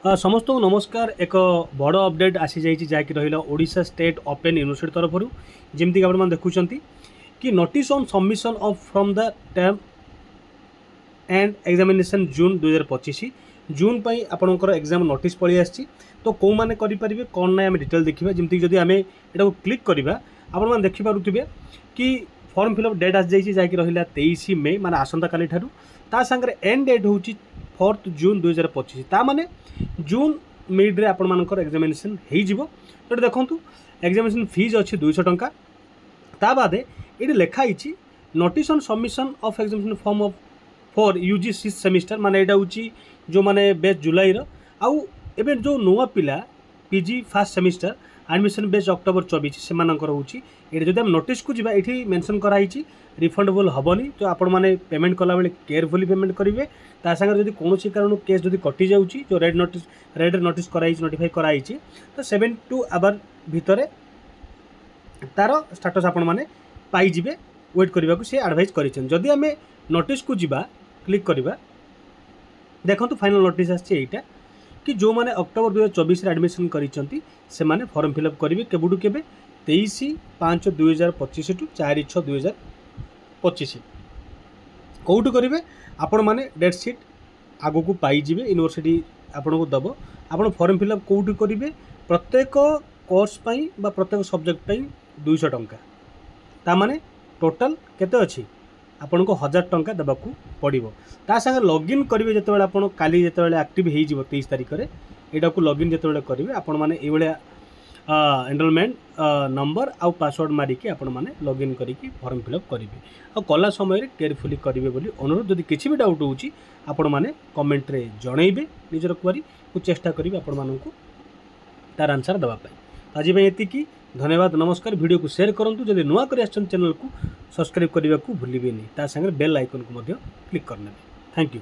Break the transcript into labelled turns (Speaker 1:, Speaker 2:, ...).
Speaker 1: समस्त को नमस्कार। एक बड़ अपडेट आसी जाइए जहाँकि रहा ओडिशा स्टेट ओपन यूनिवर्सिटी तरफ जमीक आप देखुं कि notice on submission of from the term end examination June 2025 June पर आपंकर एग्जाम नोटिस पलि आसी। तो कौ मैंने करेंगे कौन ना आम डिटेल देखा जमीक जदि आम यहाँ क्लिक करवा आपने देखिपे कि फॉर्म फिलअप डेट आसी जाइए जहाँकि रहा 23 मई माने आसंता काली ठारू ता सांगे एंड डेट हूँ 4 जून 2025 ता माने जून मिड्रे आपर एग्जामिनेशन हो देखूँ एग्जामिनेशन फीस अच्छी 200 टंका। ता बाद ये लिखाई notice on submission of examination form of for UG 6th semester माने यहाँ हूँ जो मैंने बेस जुलाई आउ एवं जो नुआ पिला PG first semester admission base October 24 से ये जब नोटिस को जी ये मेंशन कराई रिफंडेबल हेनी। तो आपण मैंने पेमेंट कला बेले केयरफुली पेमेंट करेंगे। ता सागर जब कौन कारण केस जब कटि जाऊँगी जो रेड नोटिस कराई नोटिफाई कराई तो 72 आवर भितर तार स्टाटस आपण मैंने पाइबे वेट करने को सी एडवाइज करें। आम नोटिस को जीवा क्लिक करवा देखो फाइनल नोटिस आईटा कि जो मैंने अक्टोबर 2024 एडमिशन करिसेंती से माने फॉर्म फिलअप करेंगे केबुटू केबे 23/5/2025 टू 4/6/2025 कौटू करेंगे आपण मैंने डेट सीट आगो को पाइबे यूनिवर्सिटी आपन को दब आप फॉर्म फिलअप कौटू करेंगे प्रत्येक कोर्स पाई बा प्रत्येक सब्जेक्ट पाई 200 टंका ता माने टोटल केते अच्छी आपन को 1000 टंका देवाक पड़ो। ता संगे लॉगिन करेंगे जो आप काली जो एक्टिव हो 23 तारिख में यहाँ को लॉगिन जो करेंगे आपण मैंने ये एनरोलमेंट नंबर आउ पासवर्ड मारिकी आपण मैंने लॉगिन करके फॉर्म फिलअप करेंगे और कला समय केयरफुली करेंगे बोली अनुरोध। जदि किसी भी डाउट हो आपण मैंने कमेंट रे जनइबे निजर क्वेरी को चेष्टा करेंगे आपण मानू तार आंसर देवाई। आज ये धन्यवाद नमस्कार। वीडियो को शेयर करूँ जब नुआ कर चैनल को सब्सक्राइब करने को भूलें ता संगे बेल आइकन को क्लिक करने। Thank you.